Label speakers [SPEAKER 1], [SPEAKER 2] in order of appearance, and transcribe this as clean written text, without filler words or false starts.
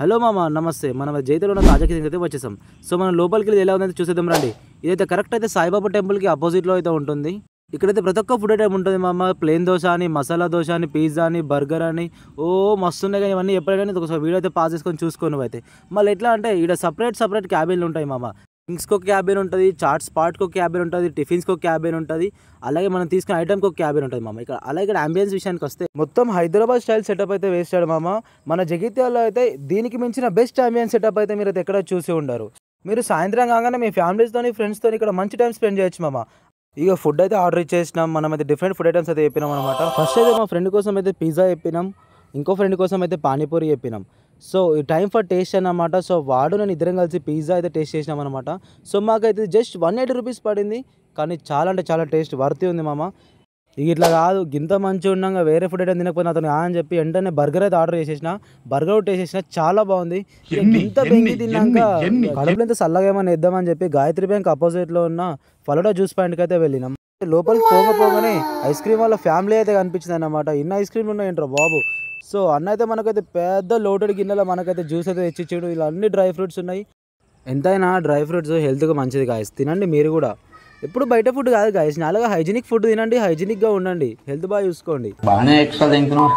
[SPEAKER 1] Hello మామ నమస్తే. మనం జైతలో ఉన్న తాజా కిందకి అయితే వచ్చేసాం. సో మనం లోపలికి వెళ్ళి ఎలా ఉందని చూసేద్దాం రండి. ఇదైతే కరెక్ట్ అయితే సాయిబాబా టెంపుల్కి అపోజిట్లో అయితే ఉంటుంది. ఇక్కడైతే ప్రతి ఒక్క ఫుడ్ ఐటమ్ ఉంటుంది మామ. ప్లేన్ దోశ అని, మసాలా దోశ అని, పిజ్జా అని, బర్గర్ అని మస్తున్నాయి. కానీ ఇవన్నీ ఎప్పుడైనా ఒకసారి వీడియో అయితే పాస్ చేసుకొని చూసుకొని అయితే మళ్ళీ ఎట్లా అంటే ఇక్కడ సపరేట్ క్యాబిన్లు ఉంటాయి మామ. డ్రింక్స్కి ఒక క్యాబిన్ ఉంటుంది, చాట్ స్పాట్కి ఒక క్యాబిన్ ఉంటుంది, టిఫిన్స్కి ఒక క్యాబిన్ ఉంటుంది, అలాగే మనం తీసుకునే ఐటమ్కి ఒక క్యాబిన్ ఉంటుంది మామ. అలాగే ఇక్కడ అంబియన్స్ విషయానికి వస్తే మొత్తం హైదరాబాద్ స్టైల్ సెటప్ అయితే వేస్తాడు మామ. మన జగిత్యాలలో అయితే దీనికి మించిన బెస్ట్ అంబియన్స్ సెటప్ అయితే మీరు అయితే ఎక్కడ చూసి ఉండరు. మీరు సాయంత్రం కాగానే మీ ఫ్యామిలీస్తోని ఫ్రెండ్స్తో ఇక్కడ మంచి టైం స్పెండ్ చేయొచ్చు మామ. ఇక ఫుడ్ అయితే ఆర్డర్ ఇచ్చేసినాం. మనం అయితే డిఫరెంట్ ఫుడ్ ఐటమ్స్ అయితే చెప్పినాం అనమాట. ఫస్ట్ అయితే మా ఫ్రెండ్ కోసం అయితే పిజ్జా చెప్పినాం, ఇంకో ఫ్రెండ్ కోసం అయితే పానీపూరి చెప్పినాం. సో ఈ టైం ఫర్ టేస్ట్ అన్నమాట. సో వాడు నేను ఇద్దరం కలిసి పిజ్జా అయితే టేస్ట్ చేసినాం అనమాట. సో మాకైతే జస్ట్ 180 రూపీస్ పడింది, కానీ చాలా అంటే చాలా టేస్ట్ వర్తి ఉంది మామ. ఇక ఇట్లా కాదు, గింత మంచిగా ఉండగా వేరే ఫుడ్ ఐటమ్ తినకపోయినా అతను అని చెప్పి వెంటనే బర్గర్ అయితే ఆర్డర్ చేసేసిన. బర్గర్ టేస్ట్ చేసిన, చాలా బాగుంది. ఇంత బెంగి తిన్నాక కడుపులో ఎంత చల్లగా ఏమైనా ఇద్దామని చెప్పి గాయత్రి బ్యాంక్ అపోజిట్లో ఉన్న ఫలోడా జ్యూస్ పాయింట్కి అయితే వెళ్ళినాం. లోపలికి పోగానే ఐస్ క్రీమ్ వాళ్ళ ఫ్యామిలీ అయితే కనిపించింది అన్నమాట. ఇన్ని ఐస్ క్రీమ్లు ఉన్నాయంటారు బాబు. సో అన్న అయితే మనకైతే పెద్ద లోటెడ్ గిన్నెలో మనకైతే జ్యూస్ అయితే తెచ్చిచ్చాడు. ఇలా అన్ని డ్రై ఫ్రూట్స్ ఉన్నాయి. ఎంతైనా డ్రై ఫ్రూట్స్ హెల్త్కి మంచిది గాయస్, తినండి మీరు కూడా. ఎప్పుడు బయట ఫుడ్ కాదు గాయస్, నాలుగా హైజీనిక్ ఫుడ్ తినండి, హైజీనిక్గా ఉండండి, హెల్త్ బాగా చూసుకోండి.
[SPEAKER 2] బాగానే ఎక్స్ట్రా తింటున్నాం.